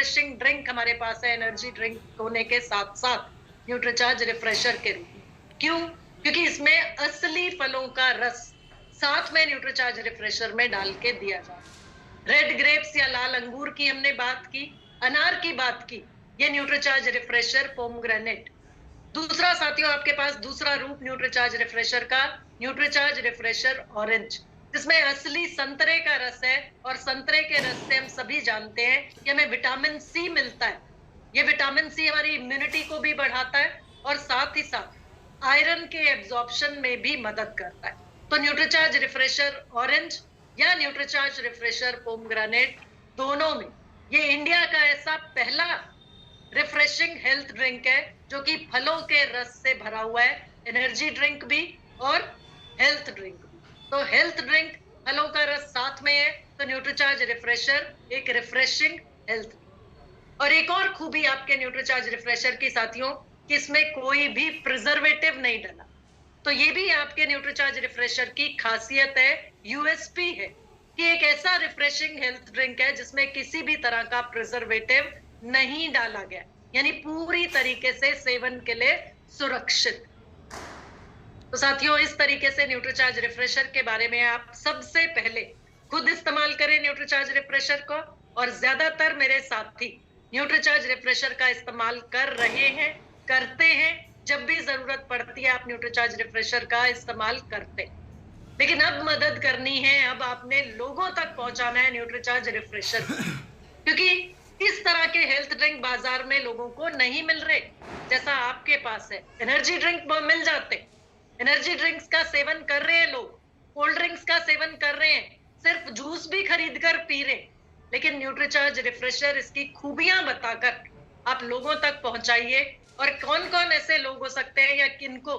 Refreshing drink हमारे पास है energy drink होने के साथ साथ न्यूट्रीचार्ज रिफ्रेशर के रूप में। क्यों? क्योंकि इसमें असली फलों का रस साथ में न्यूट्रीचार्ज रिफ्रेशर में डाल के दिया जाता है। रेड ग्रेप्स या लाल अंगूर की हमने बात की, अनार की बात की, ये न्यूट्रीचार्ज रिफ्रेशर पोमग्रेनेट। दूसरा साथियों आपके पास दूसरा रूप न्यूट्रीचार्ज रिफ्रेशर का, न्यूट्रीचार्ज रिफ्रेशर ऑरेंज, जिसमें असली संतरे का रस है और संतरे के रस से हम सभी जानते हैं कि हमें विटामिन सी मिलता है। ये विटामिन सी हमारी इम्यूनिटी को भी बढ़ाता है और साथ ही साथ आयरन के एब्जॉर्प्शन में भी मदद करता है। तो न्यूट्रीचार्ज रिफ्रेशर ऑरेंज या न्यूट्रीचार्ज रिफ्रेशर पोमग्रेनेट, दोनों में ये इंडिया का ऐसा पहला रिफ्रेशिंग हेल्थ ड्रिंक है जो कि फलों के रस से भरा हुआ है, एनर्जी ड्रिंक भी और हेल्थ ड्रिंक भी। तो हेल्थ ड्रिंक, फलों का रस साथ में है, तो न्यूट्रीचार्ज रिफ्रेशर एक रिफ्रेशिंग हेल्थ ड्रिंक। और एक और खूबी आपके न्यूट्रीचार्ज रिफ्रेशर की साथियों कि इसमें कोई भी प्रिजर्वेटिव नहीं डला। तो ये भी आपके न्यूट्रीचार्ज रिफ्रेशर की खासियत है, यूएसपी है कि एक ऐसा रिफ्रेशिंग हेल्थ ड्रिंक है जिसमें किसी भी तरह का प्रिजर्वेटिव नहीं डाला गया, यानी पूरी तरीके से सेवन के लिए सुरक्षित। तो साथियों इस तरीके से न्यूट्रीचार्ज रिफ्रेशर के बारे में आप सबसे पहले खुद इस्तेमाल करें न्यूट्रीचार्ज रिफ्रेशर को, और ज्यादातर मेरे साथी न्यूट्रीचार्ज रिफ्रेशर का इस्तेमाल कर रहे हैं, करते हैं। जब भी जरूरत पड़ती है आप न्यूट्रीचार्ज रिफ्रेशर का इस्तेमाल करते हैं। लेकिन अब मदद करनी है, अब आपने लोगों तक पहुंचाना है न्यूट्रीचार्ज रिफ्रेशर, क्योंकि इस तरह के हेल्थ ड्रिंक बाजार में लोगों को नहीं मिल रहे जैसा आपके पास है। एनर्जी ड्रिंक मिल जाते, एनर्जी ड्रिंक्स का सेवन कर रहे हैं लोग, कोल्ड ड्रिंक्स का सेवन कर रहे हैं, सिर्फ जूस भी खरीद कर पी रहे। लेकिन न्यूट्रीचार्ज रिफ्रेशर इसकी खूबियां बताकर आप लोगों तक पहुंचाइए। और कौन कौन ऐसे लोग हो सकते हैं या किनको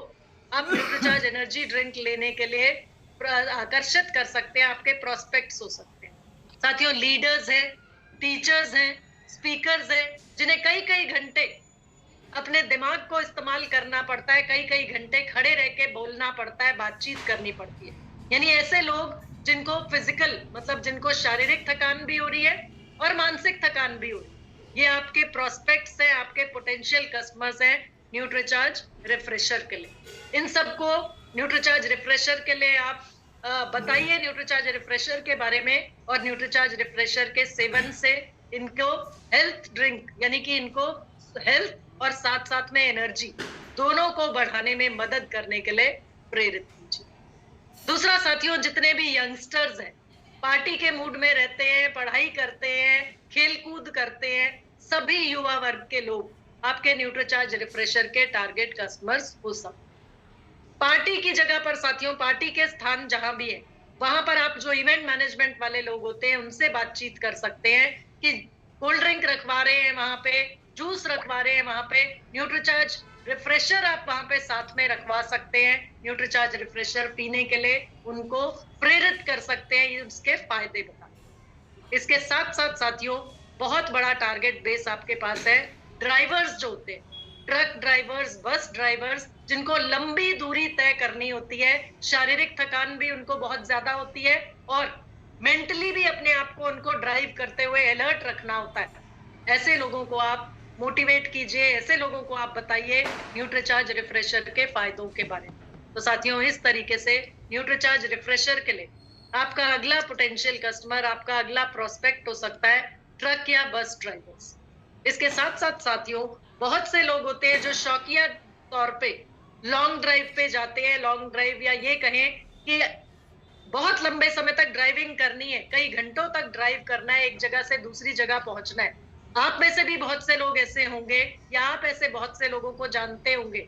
आप न्यूट्रीचार्ज एनर्जी ड्रिंक लेने के लिए आकर्षित कर सकते हैं, आपके प्रोस्पेक्ट्स हो सकते हैं। साथियों लीडर्स हैं, टीचर्स हैं, स्पीकर्स हैं, जिन्हें कई कई घंटे अपने दिमाग को इस्तेमाल करना पड़ता है, कई कई घंटे खड़े रह के बोलना पड़ता है, बातचीत करनी पड़ती है। यानी ऐसे लोग जिनको फिजिकल मतलब जिनको शारीरिक थकान भी हो रही है और मानसिक थकान भी हो रही है, ये आपके प्रोस्पेक्ट्स हैं, आपके पोटेंशियल कस्टमर्स हैं न्यूट्रीचार्ज रिफ्रेशर के लिए। इन सबको न्यूट्रीचार्ज रिफ्रेशर के लिए आप बताइए न्यूट्रीचार्ज रिफ्रेशर के बारे में, और न्यूट्रीचार्ज रिफ्रेशर के सेवन से इनको हेल्थ ड्रिंक यानी कि इनको हेल्थ और साथ साथ में एनर्जी दोनों को बढ़ाने में मदद करने के लिए प्रेरित कीजिए। दूसरा साथियों, जितने भी यंगस्टर्स हैं, पार्टी के मूड में रहते हैं, पढ़ाई करते हैं, खेल कूद करते हैं, सभी युवा वर्ग के लोग आपके न्यूट्रीचार्ज रिफ्रेशर के टारगेट कस्टमर्स हो सकते। पार्टी की जगह पर साथियों, पार्टी के स्थान जहां भी है वहां पर आप जो इवेंट मैनेजमेंट वाले लोग होते हैं उनसे बातचीत कर सकते हैं कि कोल्ड ड्रिंक रखवा रहे हैं वहां पे, जूस रखवा रहे हैं वहां पे, न्यूट्रीचार्ज रिफ्रेशर आप वहां पे साथ में रखवा सकते हैं। न्यूट्रीचार्ज रिफ्रेशर पीने के लिए उनको प्रेरित कर सकते हैं, उसके फायदे बता। इसके साथ साथ साथियों बहुत बड़ा टारगेट बेस आपके पास है, ड्राइवर्स जो होते हैं, ट्रक ड्राइवर्स, बस ड्राइवर्स, जिनको लंबी दूरी तय करनी होती है, शारीरिक थकान भी उनको बहुत ज्यादा होती है और मेंटली भी अपने आप को उनको ड्राइव करते हुए अलर्ट रखना होता है। ऐसे लोगों को आप मोटिवेट कीजिए, ऐसे लोगों को आप बताइए न्यूट्रीचार्ज रिफ्रेशर के फायदों के बारे में। तो साथियों इस तरीके से न्यूट्रीचार्ज रिफ्रेशर के लिए आपका अगला पोटेंशियल कस्टमर, आपका अगला प्रोस्पेक्ट हो सकता है ट्रक या बस ड्राइवर्स। इसके साथ साथ साथियों बहुत से लोग होते हैं जो शौकिया तौर पे लॉन्ग ड्राइव पे जाते हैं, लॉन्ग ड्राइव या ये कहें कि बहुत लंबे समय तक ड्राइविंग करनी है, कई घंटों तक ड्राइव करना है, एक जगह से दूसरी जगह पहुंचना है। आप में से भी बहुत से लोग ऐसे होंगे या आप ऐसे बहुत से लोगों को जानते होंगे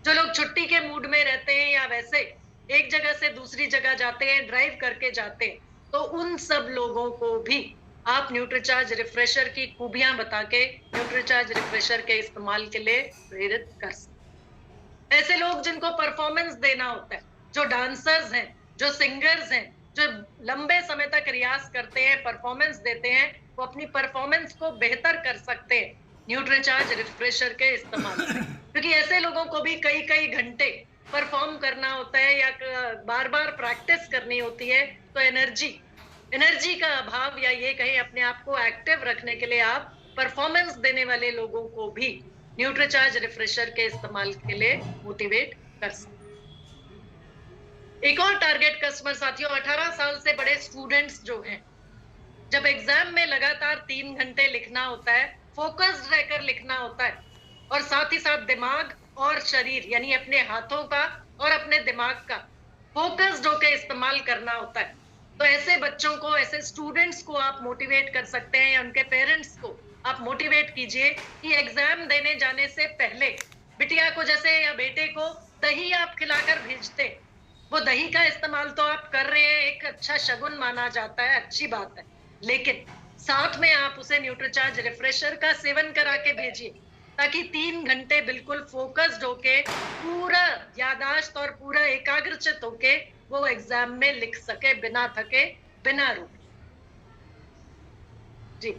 जो लोग छुट्टी के मूड में रहते हैं या वैसे एक जगह से दूसरी जगह जाते हैं, ड्राइव करके जाते हैं। तो उन सब लोगों को भी आप न्यूट्रीचार्ज रिफ्रेशर की खूबियां बता के न्यूट्रीचार्ज रिफ्रेशर के इस्तेमाल के लिए प्रेरित कर सकते। ऐसे लोग जिनको परफॉर्मेंस देना होता है, जो डांसर्स हैं, जो सिंगर्स हैं, जो लंबे समय तक रियाज करते हैं, परफॉर्मेंस देते हैं, वो अपनी परफॉर्मेंस को बेहतर कर सकते हैं न्यूट्रीचार्ज रिफ्रेशर के इस्तेमाल से। क्योंकि ऐसे लोगों को भी कई कई घंटे परफॉर्म करना होता है या बार बार प्रैक्टिस करनी होती है, तो एनर्जी का अभाव या ये कहें अपने आप को एक्टिव रखने के लिए आप परफॉर्मेंस देने वाले लोगों को भी न्यूट्रीचार्ज रिफ्रेशर के इस्तेमाल के लिए मोटिवेट कर सकते। एक और टारगेट कस्टमर साथियों, 18 साल से बड़े स्टूडेंट्स जो हैं, जब एग्जाम में लगातार 3 घंटे लिखना होता है, फोकस्ड रहकर लिखना होता है और साथ ही साथ दिमाग और शरीर यानी अपने हाथों का और अपने दिमाग का फोकस्ड होकर इस्तेमाल करना होता है, तो ऐसे बच्चों को, ऐसे स्टूडेंट्स को आप मोटिवेट कर सकते हैं या उनके पेरेंट्स को आप मोटिवेट कीजिए कि एग्जाम देने जाने से पहले बिटिया को जैसे या बेटे को दही आप खिलाकर भेजते, वो दही का इस्तेमाल तो आप कर रहे हैं, एक अच्छा शगुन माना जाता है, अच्छी बात है, लेकिन साथ में आप उसे न्यूट्रीचार्ज रिफ्रेशर का सेवन करा के भेजिए ताकि 3 घंटे बिल्कुल फोकस्ड होके, पूरा यादाश्त और पूरा एकाग्रचित होके वो एग्जाम में लिख सके बिना थके, बिना रुके। जी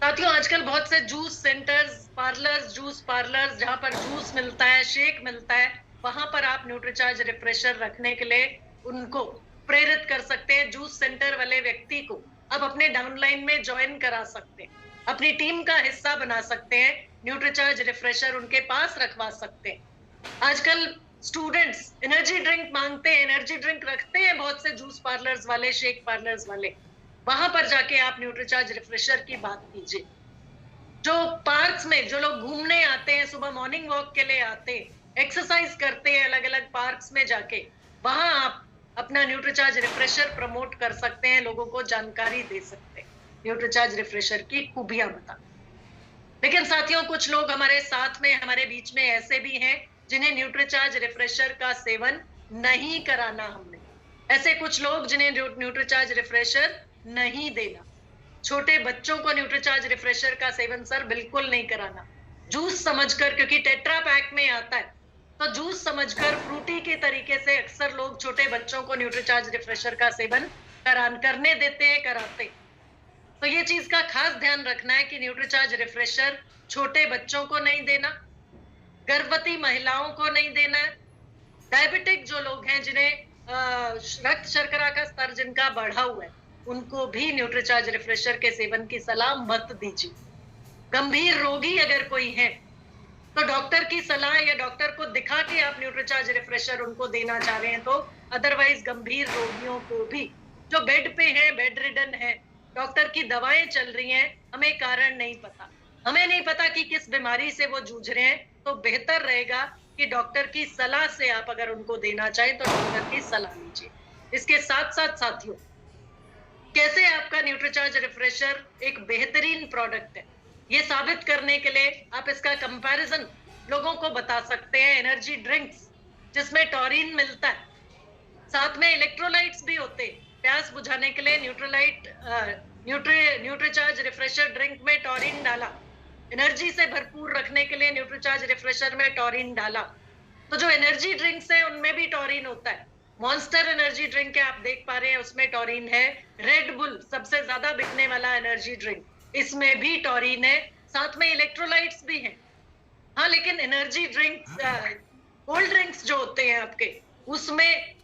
साथियों, आजकल बहुत से juice centres, parlours, juice parlours जहां पर जूस मिलता है, शेक मिलता है, वहां पर आप न्यूट्रीचार्ज रिफ्रेशर रखने के लिए उनको प्रेरित कर सकते हैं। जूस सेंटर वाले व्यक्ति को आप अपने डाउनलाइन में ज्वाइन करा सकते हैं, अपनी टीम का हिस्सा बना सकते हैं, न्यूट्रीचार्ज रिफ्रेशर उनके पास रखवा सकते हैं। आजकल स्टूडेंट्स एनर्जी ड्रिंक मांगते हैं, एनर्जी ड्रिंक रखते हैं बहुत से जूस पार्लर्स वाले, शेक पार्लर्स वाले, वहां पर जाके आप न्यूट्रीचार्ज रिफ्रेशर की बात कीजिए। जो पार्क्स में जो लोग घूमने आते हैं, सुबह मॉर्निंग वॉक के लिए आते हैं, एक्सरसाइज करते हैं अलग अलग पार्क्स में जाके, वहां आप अपना न्यूट्रीचार्ज रिफ्रेशर प्रमोट कर सकते हैं, लोगों को जानकारी दे सकते हैं न्यूट्रीचार्ज रिफ्रेशर की खूबियां बता। लेकिन साथियों, कुछ लोग हमारे साथ में, हमारे बीच में ऐसे भी हैं जिन्हें न्यूट्रीचार्ज रिफ्रेशर का सेवन नहीं कराना हमने। ऐसे कुछ लोग जिन्हें न्यूट्रीचार्ज रिफ्रेशर नहीं देना। छोटे बच्चों को न्यूट्रीचार्ज रिफ्रेशर का सेवन सर बिल्कुल नहीं कराना। जूस समझकर, क्योंकि टेट्रा पैक में आता है, तो जूस समझकर फ्रूटी के तरीके से अक्सर लोग छोटे बच्चों को न्यूट्रीचार्ज रिफ्रेशर का सेवन करने देते हैं, कराते। तो ये चीज का खास ध्यान रखना है कि न्यूट्रीचार्ज रिफ्रेशर छोटे बच्चों को नहीं देना, गर्भवती महिलाओं को नहीं देना है, डायबिटिक जो लोग हैं जिन्हें रक्त शर्करा का स्तर जिनका बढ़ा हुआ है, उनको भी न्यूट्रीचार्ज रिफ्रेशर के सेवन की सलाह मत दीजिए। गंभीर रोगी अगर कोई है तो डॉक्टर की सलाह या डॉक्टर को दिखा के आप न्यूट्रीचार्ज रिफ्रेशर उनको देना चाह रहे हैं तो, अदरवाइज गंभीर रोगियों को भी जो बेड पे है, बेड रिडन है, डॉक्टर की दवाएं चल रही हैं, हमें कारण नहीं पता, हमें नहीं पता कि किस बीमारी से वो जूझ रहे हैं, तो बेहतर रहेगा कि डॉक्टर की सलाह से आप अगर उनको देना चाहें तो डॉक्टर की सलाह लीजिए। इसके साथ साथ साथियों, कैसे आपका न्यूट्रीचार्ज रिफ्रेशर एक बेहतरीन प्रोडक्ट है, ये साबित करने के लिए आप इसका कंपैरिजन लोगों को बता सकते हैं। एनर्जी ड्रिंक्स जिसमें टॉरिन मिलता है, साथ में इलेक्ट्रोलाइट्स भी होते हैं, प्यास बुझाने के लिए न्यूट्रीचार्ज रिफ्रेशर ड्रिंक में टॉरिन डाला, एनर्जी से भरपूर रखने के लिए न्यूट्रीचार्ज रिफ्रेशर में टॉरिन डाला। तो जो एनर्जी ड्रिंक्स है उनमें भी टॉरिन होता है। मॉन्स्टर एनर्जी ड्रिंक है, आप देख पा रहे हैं, उसमें टॉरिन है। रेड बुल सबसे ज्यादा बिकने वाला एनर्जी ड्रिंक, इसमें भी टॉरिन है, साथ में इलेक्ट्रोलाइट्स भी हैं। हाँ, लेकिन एनर्जी ड्रिंक्स, कोल्ड ड्रिंक्स जो होते हैं आपके, उसमें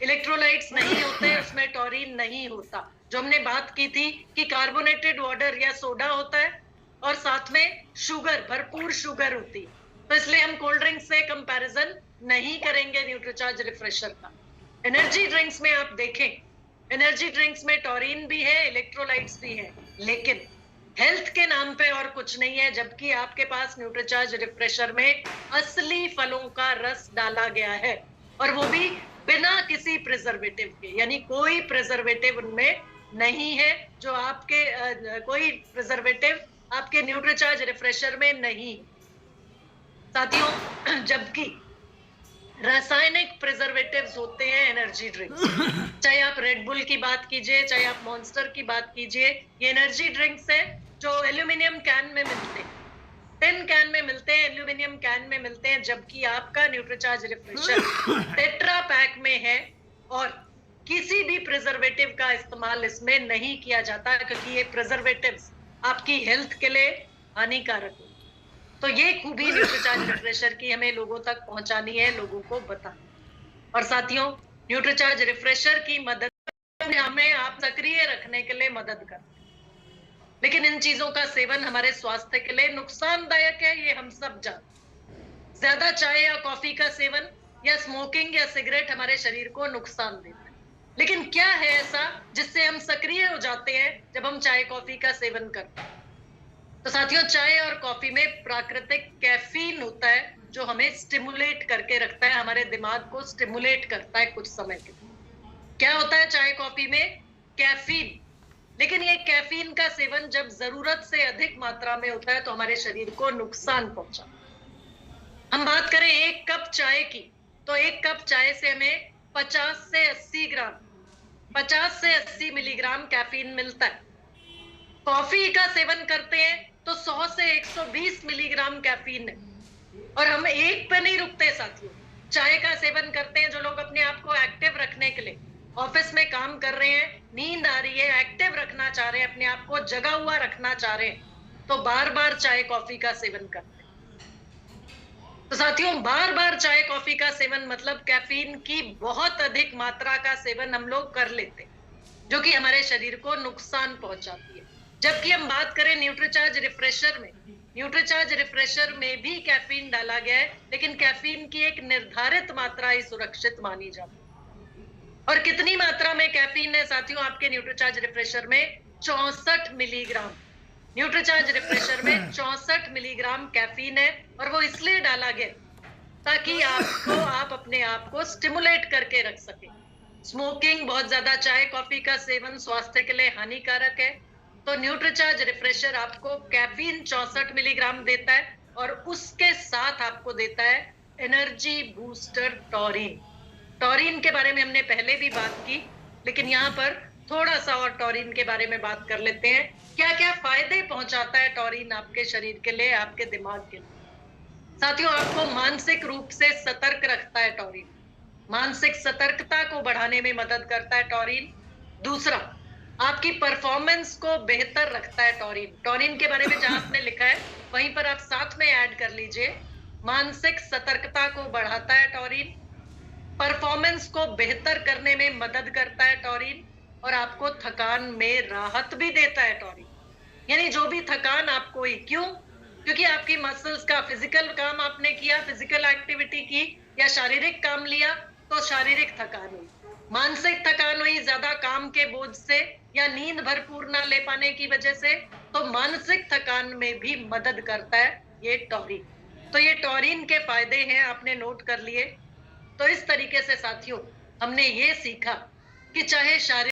इलेक्ट्रोलाइट्स नहीं होते, उसमें टॉरिन नहीं होता। जो हमने बात की थी कि कार्बोनेटेड वाटर या सोडा होता है और साथ में शुगर, भरपूर शुगर होती है, तो इसलिए हम कोल्ड ड्रिंक्स से कंपैरिजन नहीं करेंगे न्यूट्रीचार्ज रिफ्रेशर का। एनर्जी ड्रिंक्स में आप देखें, एनर्जी ड्रिंक्स में टॉरिन भी है, इलेक्ट्रोलाइट्स भी है, लेकिन हेल्थ के नाम पे और कुछ नहीं है, जबकि आपके पास न्यूट्रीचार्ज रिफ्रेशर में असली फलों का रस डाला गया है, और वो भी बिना किसी प्रिजर्वेटिव के, यानी कोई प्रिजर्वेटिव उनमें नहीं है, जो आपके कोई प्रिजर्वेटिव आपके न्यूट्रीचार्ज रिफ्रेशर में नहीं। साथियों, जबकि रासायनिक प्रिजर्वेटिव्स होते हैं एनर्जी ड्रिंक्स, चाहे आप रेड बुल की बात कीजिए, चाहे आप मॉन्स्टर की बात कीजिए, ये एनर्जी ड्रिंक्स है जो एल्यूमिनियम कैन में मिलते हैं, टिन कैन में मिलते हैं, एल्यूमिनियम कैन में मिलते हैं, जबकि आपका न्यूट्रीचार्ज रिफ्रेशर टेट्रा पैक में है और किसी भी प्रिजर्वेटिव का इस्तेमाल इसमें नहीं किया जाता, क्योंकि ये प्रिजर्वेटिव्स आपकी हेल्थ के लिए हानिकारक है। तो ये खूबी न्यूट्रीचार्ज रिफ्रेशर की हमें लोगों तक पहुंचानी है, लोगों को बताना। और साथियों, न्यूट्रीचार्ज रिफ्रेशर की मदद हमें आप सक्रिय रखने के लिए मदद करते हैं। लेकिन इन चीजों का सेवन हमारे स्वास्थ्य के लिए नुकसानदायक है, ये हम सब जानते हैं। ज्यादा चाय या कॉफी का सेवन या स्मोकिंग या सिगरेट हमारे शरीर को नुकसान देता है। लेकिन क्या है ऐसा जिससे हम सक्रिय हो जाते हैं जब हम चाय कॉफी का सेवन करते हैं? तो साथियों, चाय और कॉफी में प्राकृतिक कैफीन होता है जो हमें स्टिमुलेट करके रखता है, हमारे दिमाग को स्टिमुलेट करता है कुछ समय के लिए। क्या होता है चाय कॉफी में? कैफीन। लेकिन ये कैफीन का सेवन जब जरूरत से अधिक मात्रा में होता है तो हमारे शरीर को नुकसान पहुंचाता है। हम बात करें एक कप चाय की, तो एक कप चाय से हमें 50 से 80 मिलीग्राम कैफीन मिलता है। कॉफी का सेवन करते हैं तो 100 से 120 मिलीग्राम कैफीन है। और हम एक पे नहीं रुकते साथियों। चाय का सेवन करते हैं जो लोग अपने आप को एक्टिव रखने के लिए ऑफिस में काम कर रहे हैं, नींद आ रही है, एक्टिव रखना चाह रहे हैं, अपने आप को जगा हुआ रखना चाह रहे हैं, तो बार बार चाय कॉफी का सेवन करते हैं। तो साथियों, बार बार चाय कॉफी का सेवन मतलब कैफीन की बहुत अधिक मात्रा का सेवन हम लोग कर लेते हैं, जो कि हमारे शरीर को नुकसान पहुंचाती है। जबकि हम बात करें न्यूट्रीचार्ज रिफ्रेशर में, न्यूट्रीचार्ज रिफ्रेशर में भी कैफीन डाला गया है, लेकिन कैफीन की एक निर्धारित मात्रा ही सुरक्षित मानी जाती है। और कितनी मात्रा में कैफीन है साथियों आपके न्यूट्रीचार्ज रिफ्रेशर में? 64 मिलीग्राम। न्यूट्रीचार्ज रिफ्रेशर में 64 मिलीग्राम कैफीन है, और वो इसलिए डाला गया ताकि आप अपने आप को स्टिमुलेट करके रख सके। स्मोकिंग, बहुत ज्यादा चाय कॉफी का सेवन स्वास्थ्य के लिए हानिकारक है। तो न्यूट्रीचार्ज रिफ्रेशर आपको कैफीन 64 मिलीग्राम देता है, और उसके साथ आपको देता है एनर्जी बूस्टर टॉरिन। टॉरिन के बारे में हमने पहले भी बात की, लेकिन यहाँ पर थोड़ा सा और टॉरिन के बारे में बात कर लेते हैं। क्या क्या फायदे पहुंचाता है टॉरिन आपके शरीर के लिए, आपके दिमाग के लिए? साथियों, आपको मानसिक रूप से सतर्क रखता है टॉरिन। मानसिक सतर्कता को बढ़ाने में मदद करता है टॉरिन। दूसरा, आपकी परफॉर्मेंस को बेहतर रखता है टॉरिन। टॉरिन के बारे में जहां आपने लिखा है वहीं पर आप साथ में ऐड कर लीजिए, मानसिक सतर्कता को बढ़ाता है टॉरिन, परफॉर्मेंस को बेहतर करने में मदद करता है टॉरिन, और आपको थकान में राहत भी देता है टॉरिन। यानी जो भी थकान आपको हुई, क्यों? क्योंकि आपकी मसल्स का फिजिकल काम आपने किया, फिजिकल एक्टिविटी की, या शारीरिक काम लिया, तो शारीरिक थकान हुई। मानसिक थकान हुई ज्यादा काम के बोझ से या नींद भरपूर ना ले पाने की वजह से, तो मानसिक थकान में भी मदद करता है ये टॉरिन। तो ये टॉरिन के फायदे हैं, आपने नोट कर लिए। तो इस तरीके से साथियों हमने ये सीखा कि चाहे शारीरिक